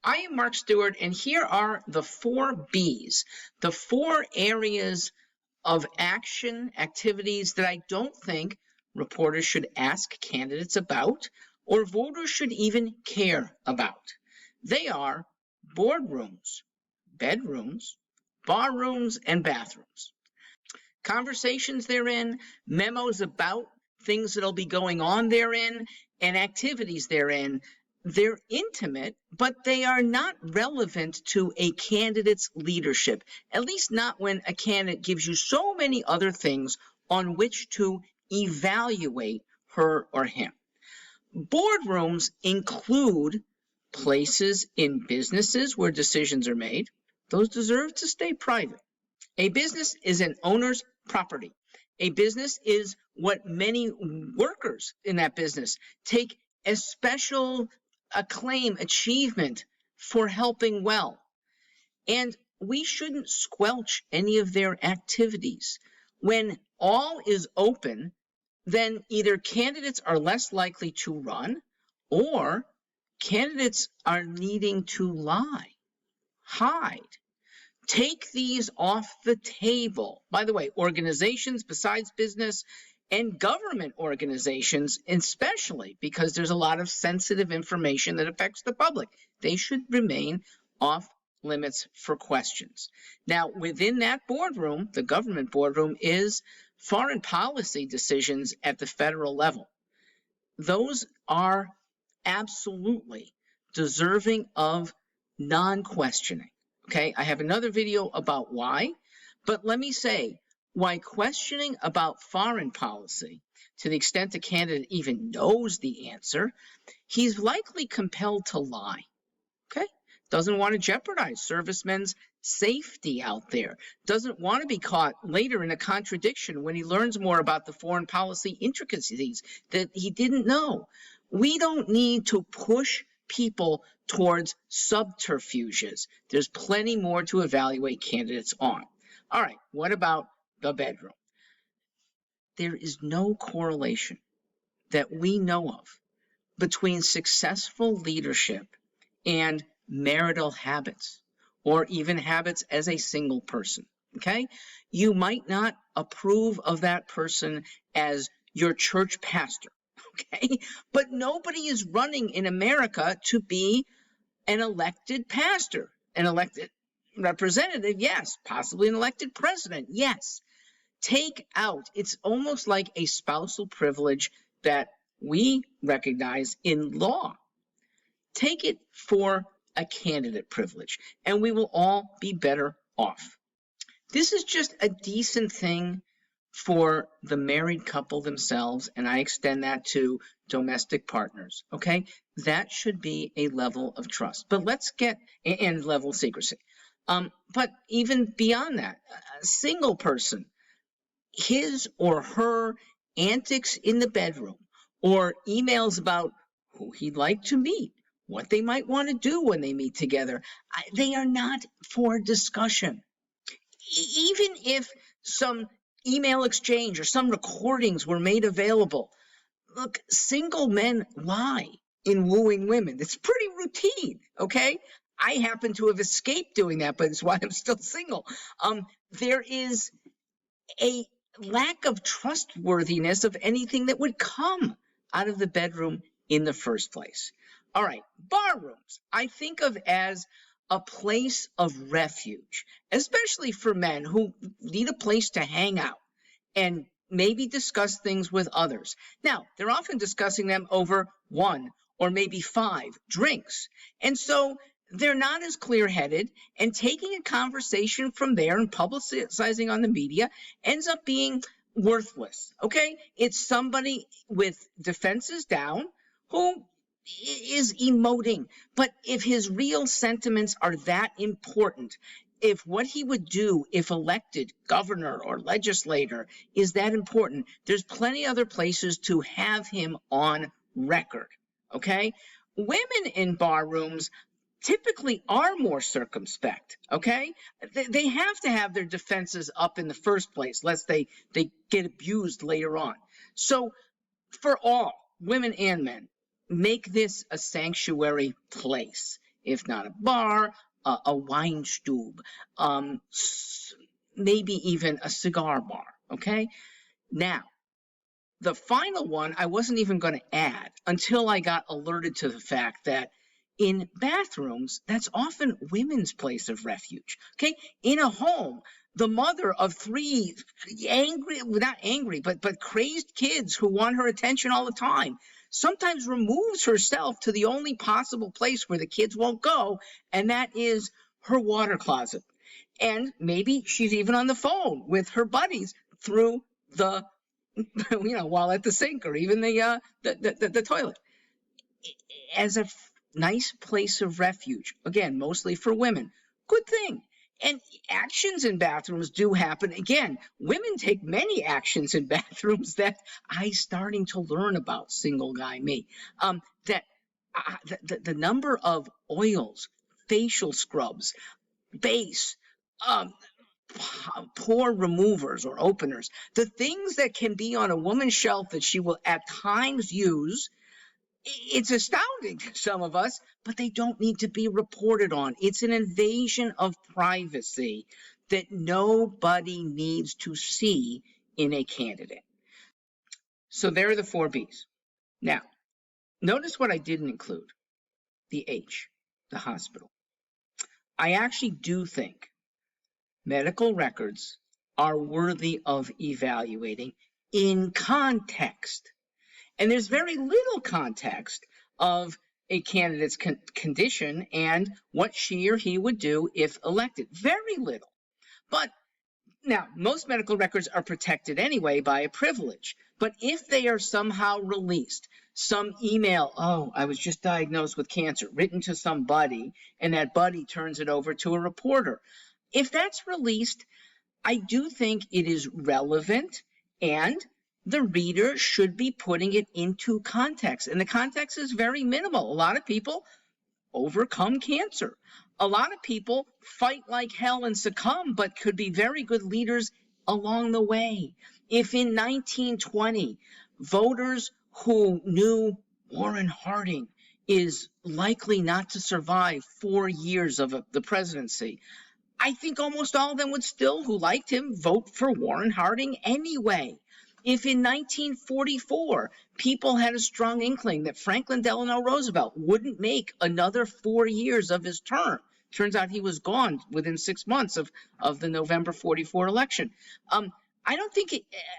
I am Mark Stewart, and here are the 4Bs, the 4 areas of action, activities that I don't think reporters should ask candidates about or voters should even care about. They are boardrooms, bedrooms, bar rooms, and bathrooms. Conversations therein, memos about things that'll be going on therein, and activities therein. They're intimate, but they are not relevant to a candidate's leadership, at least not when a candidate gives you so many other things on which to evaluate her or him. Boardrooms include places in businesses where decisions are made. Those deserve to stay private. A business is an owner's property. A business is what many workers in that business take a special acclaim, achievement for helping well. And we shouldn't squelch any of their activities. When all is open, then either candidates are less likely to run or candidates are needing to lie, hide. Take these off the table. By the way, organizations besides business and government organizations, especially because there's a lot of sensitive information that affects the public, they should remain off limits for questions. Now, within that boardroom, the government boardroom, is foreign policy decisions at the federal level. Those are absolutely deserving of non-questioning. Okay, I have another video about why, but let me say why questioning about foreign policy, to the extent the candidate even knows the answer, he's likely compelled to lie. Okay, doesn't want to jeopardize servicemen's safety out there, doesn't want to be caught later in a contradiction when he learns more about the foreign policy intricacies that he didn't know. We don't need to push people towards subterfuges. There's plenty more to evaluate candidates on. All right, what about the bedroom? There is no correlation that we know of between successful leadership and marital habits, or even habits as a single person. Okay? You might not approve of that person as your church pastor. Okay? But nobody is running in America to be an elected pastor, an elected representative, yes, possibly an elected president, yes. Take out, it's almost like a spousal privilege that we recognize in law. Take it for a candidate privilege, and we will all be better off. This is just a decent thing for the married couple themselves, and I extend that to domestic partners, okay? That should be a level of trust. But let's get, and level of secrecy. But even beyond that, a single person, his or her antics in the bedroom, or emails about who he'd like to meet, what they might want to do when they meet together, they are not for discussion. Even if some email exchange or some recordings were made available, look, single men lie in wooing women. It's pretty routine, okay? I happen to have escaped doing that, but it's why I'm still single. There is a lack of trustworthiness of anything that would come out of the bedroom in the first place. All right, bar rooms, I think of as a place of refuge, especially for men who need a place to hang out and maybe discuss things with others. Now, they're often discussing them over 1 or maybe 5 drinks. And so they're not as clear-headed, and taking a conversation from there and publicizing on the media ends up being worthless, okay? It's somebody with defenses down who is emoting. But if his real sentiments are that important, if what he would do if elected governor or legislator is that important, there's plenty other places to have him on record, okay? Women in bar rooms typically are more circumspect, okay? They have to have their defenses up in the first place, lest they get abused later on. So for all, women and men, make this a sanctuary place. if not a bar, a wine stube, maybe even a cigar bar, okay? Now, the final one I wasn't even going to add until I got alerted to the fact that in bathrooms, that's often women's place of refuge, okay? In a home, the mother of three not angry, but crazed kids who want her attention all the time, sometimes removes herself to the only possible place where the kids won't go, and that is her water closet. And maybe she's even on the phone with her buddies through the, while at the sink or even the toilet. As a nice place of refuge, again, mostly for women, good thing. And actions in bathrooms do happen. Again, women take many actions in bathrooms that I starting to learn about, single guy me. The number of oils, facial scrubs, base, pore removers or openers, the things that can be on a woman's shelf that she will at times use, it's astounding to some of us, but they don't need to be reported on. It's an invasion of privacy that nobody needs to see in a candidate. So there are the 4 Bs. Now, notice what I didn't include, the H, the hospital. I actually do think medical records are worthy of evaluating in context. And there's very little context of a candidate's condition and what she or he would do if elected. Very little. But now, most medical records are protected anyway by a privilege. But if they are somehow released, some email, oh, I was just diagnosed with cancer, written to somebody, and that buddy turns it over to a reporter. If that's released, I do think it is relevant, and the reader should be putting it into context. And the context is very minimal. A lot of people overcome cancer. A lot of people fight like hell and succumb, but could be very good leaders along the way. If in 1920, voters who knew Warren Harding is likely not to survive 4 years of the presidency, I think almost all of them would still, who liked him, vote for Warren Harding anyway. If in 1944, people had a strong inkling that Franklin Delano Roosevelt wouldn't make another 4 years of his term, turns out he was gone within 6 months of the November 44 election. I don't think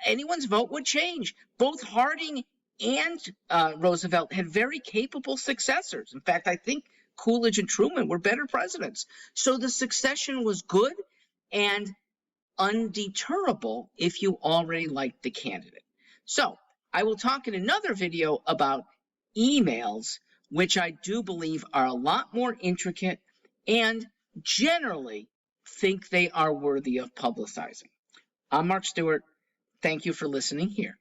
anyone's vote would change. Both Harding and Roosevelt had very capable successors. In fact, I think Coolidge and Truman were better presidents. So the succession was good and undeterrable if you already liked the candidate. So I will talk in another video about emails, which I do believe are a lot more intricate and generally think they are worthy of publicizing. I'm Mark Stewart. Thank you for listening here.